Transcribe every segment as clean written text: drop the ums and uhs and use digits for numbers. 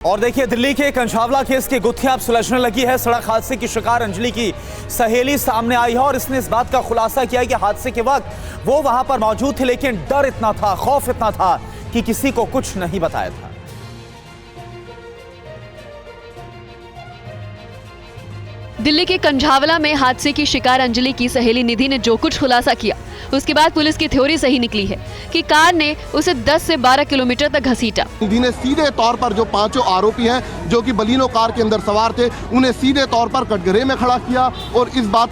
और देखिए, दिल्ली के कंझावला केस की गुत्थियां अब सुलझने लगी है। सड़क हादसे की शिकार अंजलि की सहेली सामने आई है और इसने इस बात का खुलासा किया कि हादसे के वक्त वो वहां पर मौजूद थी, लेकिन डर इतना था, खौफ इतना था कि किसी को कुछ नहीं बताया था। दिल्ली के कंझावला में हादसे की शिकार अंजलि की सहेली निधि ने जो कुछ खुलासा किया, उसके बाद पुलिस की थ्योरी सही निकली है कि कार ने उसे 10 से 12 किलोमीटर तक घसीटा। निधि ने सीधे तौर पर जो पांचों आरोपी हैं जो कि बलिनो कार के अंदर सवार थे, उन्हें सीधे तौर पर कटघरे में खड़ा किया और इस बात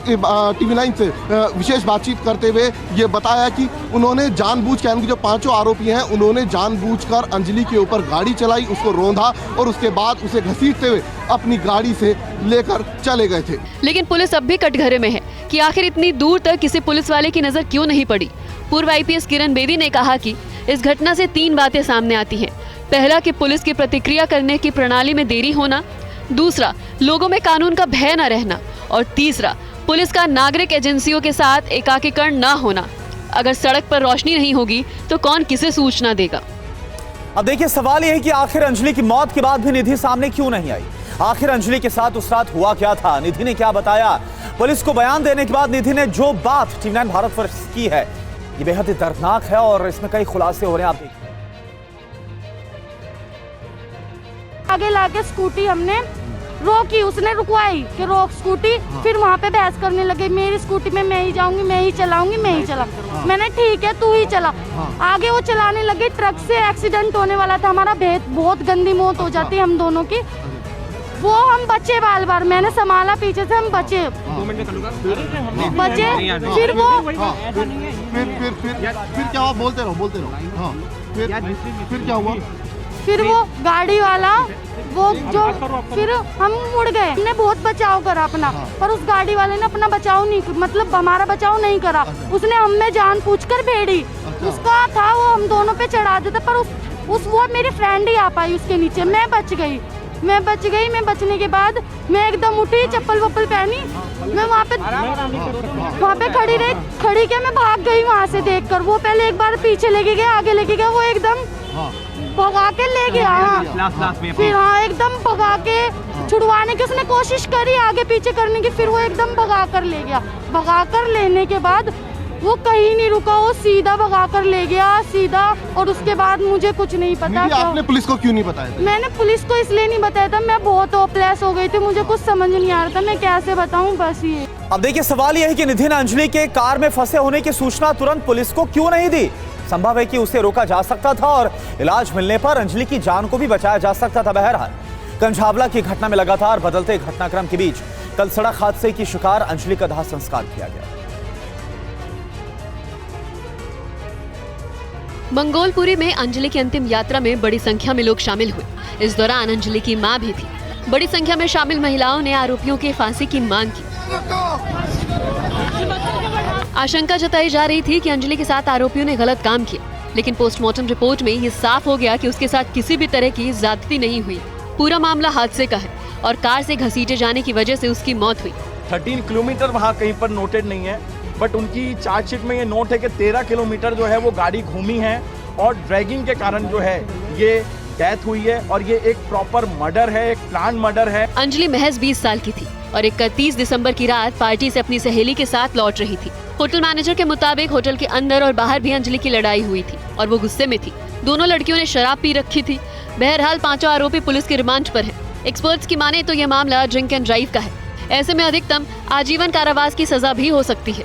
TV9 से विशेष बातचीत करते हुए ये बताया कि उन्होंने जानबूझ के, जो पांचों आरोपी हैं उन्होंने जानबूझकर अंजलि के ऊपर गाड़ी चलाई, उसको रौंदा और उसके बाद उसे घसीटते हुए अपनी गाड़ी से लेकर चले गए थे। लेकिन पुलिस अब भी कटघरे में है कि आखिर इतनी दूर तक किसी पुलिस वाले की नजर क्यों नहीं पड़ी। पूर्व IPS किरण बेदी ने कहा कि इस घटना से 3 बातें सामने आती हैं। पहला कि पुलिस की प्रतिक्रिया करने की प्रणाली में देरी होना, दूसरा लोगों में कानून का भय न रहना और तीसरा पुलिस का नागरिक एजेंसियों के साथ एकाकीकरण न होना। अगर सड़क पर रोशनी नहीं होगी तो कौन किसे सूचना देगा। अब देखिए, सवाल यह है कि आखिर अंजलि की मौत के बाद भी निधि सामने क्यों नहीं आई। आखिर अंजलि के साथ उस रात हुआ क्या था, निधि ने क्या बताया। पुलिस को बयान देने के बाद निधि ने जो बात TV9 भारत पर की है, ये बेहद ही दर्दनाक है और इसमें कई खुलासे हो रहे हैं। आप देखिए, आगे लाके स्कूटी हमने रोकी, उसने रुकवाई कि रोक स्कूटी। फिर वहाँ पे बहस करने लगे, मेरी स्कूटी में मैं ही जाऊंगी, मैं ही चलाऊंगी, मैं ही चला। मैंने ठीक है तू ही चला। आगे वो चलाने लगे, ट्रक से एक्सीडेंट होने वाला था हमारा, बहुत गंदी मौत हो जाती हम दोनों की। वो हम बचे बाल बार, मैंने संभाला पीछे से, हम बचे फिर वो फिर क्या हुआ, बोलते रहो। हाँ, फिर क्या हुआ, फिर वो गाड़ी वाला वो जो, फिर हम मुड़ गए। हमने बहुत बचाव करा अपना, पर उस गाड़ी वाले ने अपना बचाव नहीं, मतलब हमारा बचाव नहीं करा। उसने हमें जान पूछकर भेड़ी, उसका था वो हम दोनों पे चढ़ा देता, पर वो मेरी फ्रेंड ही आ पाई उसके नीचे। मैं बच गई। मैं बचने के बाद मैं एकदम उठी, चप्पल वप्पल पहनी, मैं वहाँ पे खड़ी के मैं भाग गई वहाँ से देखकर। वो पहले एक बार पीछे लेके गया, आगे लेके गया, वो एकदम भगा के ले गया। फिर एकदम भगा के छुड़वाने की उसने कोशिश करी, आगे पीछे करने की, फिर वो एकदम भगा कर ले गया। भगा कर लेने के बाद वो कहीं नहीं रुका, वो सीधा भगा कर ले गया सीधा। और उसके बाद मुझे कुछ नहीं पता। आपने पुलिस को क्यों नहीं बताया था? मैंने पुलिस को इसलिए नहीं बताया था, मैं बहुत होपलेस हो गई थी, मुझे कुछ समझ नहीं आ रहा था मैं कैसे बताऊं, बस ये। अब देखिए, सवाल यह है कि निधि ने अंजलि के कार में फंसे होने की सूचना तुरंत पुलिस को क्यों नहीं दी। संभव है कि उसे रोका जा सकता था और इलाज मिलने पर अंजलि की जान को भी बचाया जा सकता था। बहरहाल, कंझावला की घटना में लगातार बदलते घटनाक्रम के बीच कल सड़क हादसे की शिकार अंजलि का दाह संस्कार किया गया। मंगोलपुरी में अंजलि की अंतिम यात्रा में बड़ी संख्या में लोग शामिल हुए। इस दौरान अंजलि की मां भी थी। बड़ी संख्या में शामिल महिलाओं ने आरोपियों के फांसी की मांग की। आशंका जताई जा रही थी कि अंजलि के साथ आरोपियों ने गलत काम किया, लेकिन पोस्टमार्टम रिपोर्ट में ये साफ हो गया कि उसके साथ किसी भी तरह की ज्यादती नहीं हुई। पूरा मामला हादसे का है और कार से घसीटे जाने की वजह से उसकी मौत हुई। 13 किलोमीटर वहाँ कहीं पर नोटेड नहीं है, बट उनकी चार्जशीट में ये नोट है कि 13 किलोमीटर जो है वो गाड़ी घूमी है और ड्रैगिंग के कारण जो है ये डेथ हुई है और ये एक प्रॉपर मर्डर है, एक प्लान मर्डर है। अंजलि महज 20 साल की थी और 31 दिसंबर की रात पार्टी से अपनी सहेली के साथ लौट रही थी। होटल मैनेजर के मुताबिक होटल के अंदर और बाहर भी अंजलि की लड़ाई हुई थी और वो गुस्से में थी। दोनों लड़कियों ने शराब पी रखी थी। बहरहाल, पांचों आरोपी पुलिस के रिमांड पर हैं। एक्सपर्ट्स की माने तो यह मामला ड्रिंक एंड ड्राइव का है। ऐसे में अधिकतम आजीवन कारावास की सजा भी हो सकती है।